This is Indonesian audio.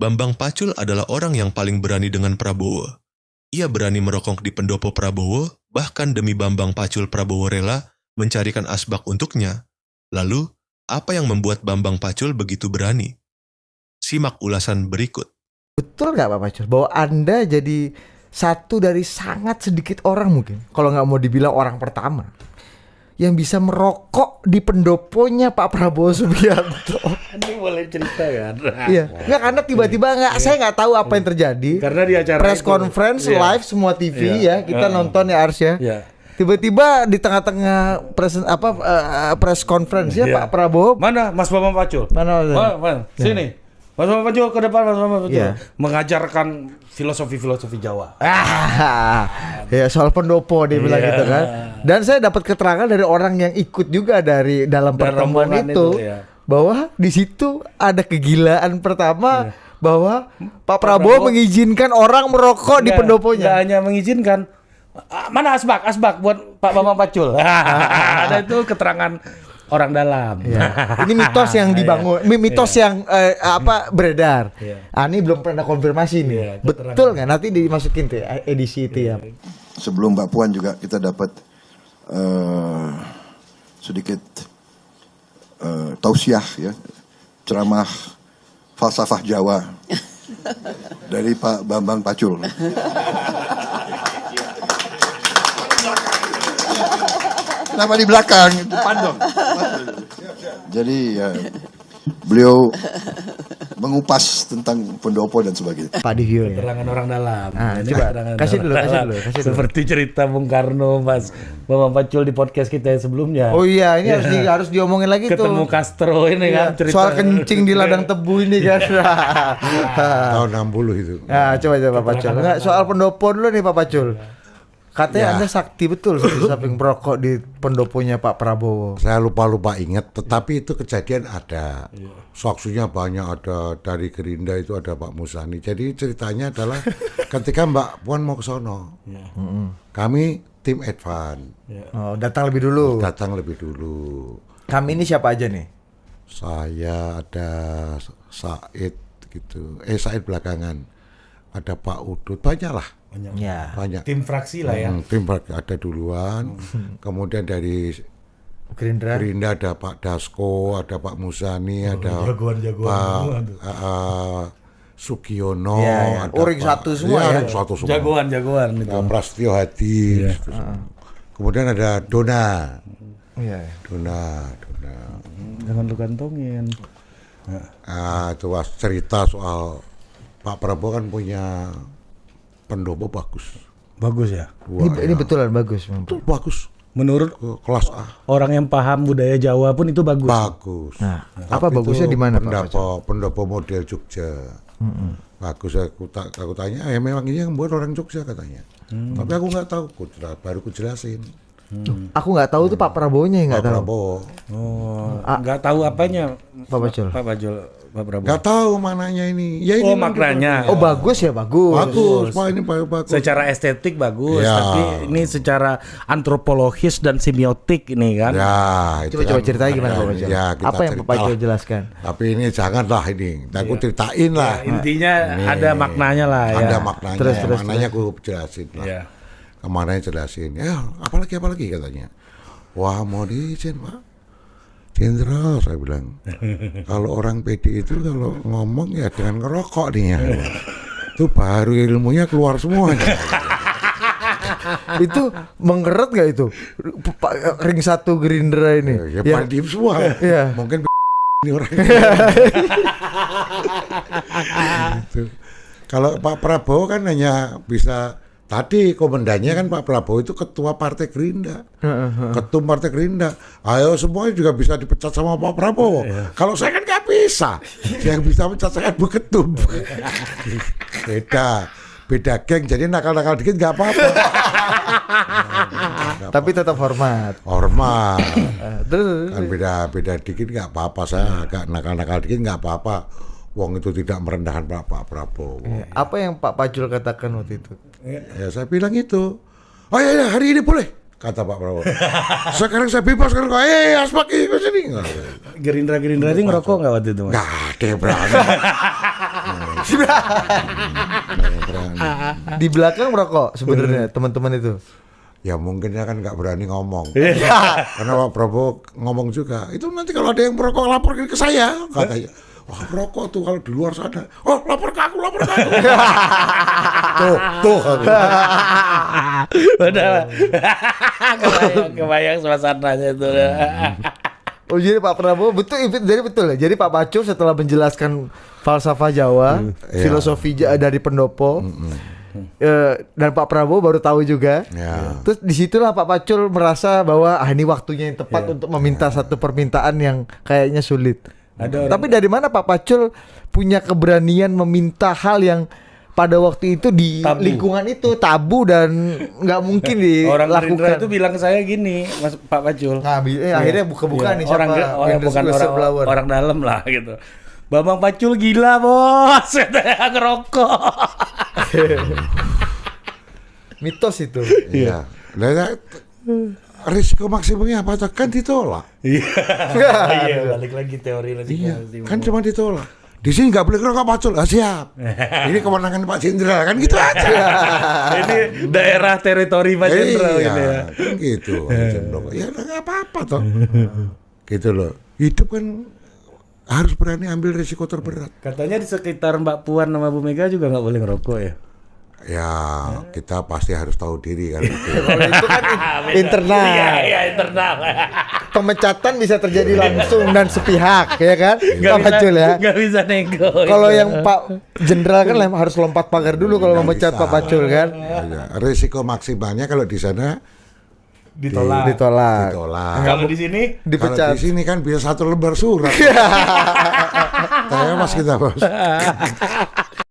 Bambang Pacul adalah orang yang paling berani dengan Prabowo. Ia berani merokok di pendopo Prabowo, bahkan demi Bambang Pacul Prabowo rela mencarikan asbak untuknya. Lalu, apa yang membuat Bambang Pacul begitu berani? Simak ulasan berikut. Betul nggak Pak Pacul bahwa Anda jadi satu dari sangat sedikit orang mungkin, kalau nggak mau dibilang orang pertama, yang bisa merokok di pendoponya Pak Prabowo Subianto? Ini boleh cerita kan? Iya, nggak karena tiba-tiba saya nggak tahu apa yang terjadi. Karena di acara press itu, conference live semua TV ya, kita nonton ya Ars ya. Iya. Tiba-tiba di tengah-tengah press conference ya Pak Prabowo. Mana Mas Bambang Pacul? Mana? Sini. Mas Bambang Pacul ke depan, Mas Bambang Pacul. Iya. Mengajarkan filosofi Jawa. Ya soal pendopo dia bilang gitu kan. Dan saya dapat keterangan dari orang yang ikut juga dari dalam pertemuan itu, bahwa di situ ada kegilaan pertama bahwa Pak Prabowo mengizinkan orang merokok di pendoponya. Nggak hanya mengizinkan. Mana asbak buat Pak Bambang Pacul. Ada itu keterangan orang dalam. Ya. Ini mitos yang dibangun, mitos yang beredar. Ini belum pernah konfirmasi nih. Betul nggak? Nanti dimasukin tuh edisi itu ya. Sebelum Mbak Puan juga kita dapat sedikit tausiah ya, ceramah falsafah Jawa dari Pak Bambang Pacul. Kenapa di belakang? Depan dong. Jadi beliau mengupas tentang pendopo dan sebagainya. Pak Divio ya. Keterangan orang dalam. Coba kasih dulu. Seperti cerita Bung Karno Mas Bambang Pacul di podcast kita yang sebelumnya. Oh iya, ini harus diomongin lagi ketemu tuh. Castro ini kan cerita. Soal kencing di ladang tebu ini kan. Tahun 60 itu. Nah, coba Pak Pacul. Enggak, soal pendopo dulu nih Pak Pacul. Katanya Anda sakti betul samping merokok di pendoponya Pak Prabowo. Saya lupa ingat, tetapi itu kejadian ada. Saksinya banyak, ada dari Gerindra itu ada Pak Musani. Jadi ceritanya adalah ketika Mbak Puan mau ke sono, kami tim advance. Oh, datang lebih dulu. Kami ini siapa aja nih? Saya ada Said gitu. Said belakangan. Ada Pak Udut, banyak lah. Banyak. Tim fraksi lah ya. Tim fraksi ada duluan. Kemudian dari Gerindra ada Pak Dasko, ada Pak Musani, ada jagoan. Pak Sugiono, ada ring satu semua ya. Jagoan itu. Pak Prasetyo Hadi. Kemudian ada Dona. Dona. Jangan lu kantongin. Itu cerita soal Pak Prabowo kan punya pendopo bagus ya. Ini betulan bagus. Itu bagus. Menurut kelas A. Orang yang paham budaya Jawa pun itu bagus. Nah, apa bagusnya di mana Pak? Pendopo model Jogja. Bagus. Aku tanya, ya memang ini yang buat orang Jogja katanya. Tapi aku nggak tahu, baru ku jelasin. Aku nggak tahu tuh Pak Prabowo-nya yang nggak tahu. Prabowo. Nggak tahu apanya Pak Pacul. Pak Prabowo. Nggak tahu mananya ini. Ya ini maknanya. Bagus ya, bagus. Pak ini bagus. Secara estetik bagus, tapi ini secara antropologis dan semiotik ini kan. Ya, coba ceritanya gimana Pak Pacul? Ya, apa yang Pak Pacul jelaskan? Tapi ini janganlah ini. Aku ceritain lah. Intinya ada maknanya lah ya. Ada maknanya. Terus. Maknanya aku jelasin lah. Ya. Kemana jelasin. Ya, apalagi katanya. Wah, mau diizin Pak Jenderal, saya bilang. Kalau orang PD itu kalau ngomong ya dengan ngerokok nih ya. Itu baru ilmunya keluar semuanya. Itu mengeret nggak itu? Ring satu Gerindra ini. Ya diem semua. Ya. Mungkin ini orang. Gitu. Kalau Pak Prabowo kan hanya bisa. Tadi komandannya kan Pak Prabowo itu ketua Partai Gerindra, ketum Partai Gerindra. Ayo semuanya juga bisa dipecat sama Pak Prabowo. Kalau saya kan nggak bisa, yang bisa pecat saya Bu Ketum. Beda geng, jadi nakal-nakal dikit nggak apa-apa. Tapi tetap hormat. Terus kan beda dikit nggak apa-apa, saya agak nakal-nakal dikit nggak apa-apa. Wong itu tidak merendahkan Pak Prabowo. Apa yang Pak Pacul katakan waktu itu? Ya saya bilang itu. Oh ya hari ini boleh, kata Pak Prabowo. Sekarang saya bebas kan kok. Aspak ke sini. Gerindra ini ngerokok nggak waktu itu Mas? Nggak ada berani. Di belakang merokok sebenarnya teman-teman itu. Ya mungkin dia kan nggak berani ngomong. Karena Pak Prabowo ngomong juga. Itu nanti kalau ada yang merokok lapor ke saya, katanya. Wah merokok tuh kalau di luar sana. Oh lapor ke aku. tuh. Udah. kebayang suasananya itu. Oh jadi Pak Prabowo betul ya. Jadi Pak Pacul setelah menjelaskan falsafah Jawa, filosofi dari pendopo, dan Pak Prabowo baru tahu juga. Terus disitulah Pak Pacul merasa bahwa ini waktunya yang tepat untuk meminta satu permintaan yang kayaknya sulit. Tapi dari mana Pak Pacul punya keberanian meminta hal yang pada waktu itu di lingkungan itu tabu dan nggak mungkin dilakukan? Orang Gerindra itu bilang ke saya gini, Mas Pak Pacul. Akhirnya buka-buka nih orang bukan orang dalam lah gitu. Bambang Pacul gila bos, ngerokok. Mitos itu. Iya. Risiko maksimumnya apa? Kan ditolak. Iya, balik lagi teori risiko maksimum. Kan cuma ditolak. Di sini nggak boleh ngerokok Pacul, siap. Ini kewenangan Pak Jenderal kan gitu aja. Ini daerah teritori Pak Jenderal gitu ya. Kan gitu. Ya nggak apa-apa toh. Gitu loh. Hidup kan harus berani ambil risiko terberat. Katanya di sekitar Mbak Puan sama Bu Mega juga nggak boleh ngerokok ya? Ya, kita pasti harus tahu diri kan itu. Kalau itu kan internal. Iya, internal. Pemecatan bisa terjadi langsung dan sepihak, ya kan? Pak Pacul ya. Nggak bisa nego. Kalau yang Pak Jenderal kan harus lompat pagar dulu kalau memecat Pak Pacul kan. Risiko maksimalnya kalau di sana ditolak. Kalau di sini dipecat. Kalau di sini kan bisa 1 lembar surat. Tanya mas kita bos.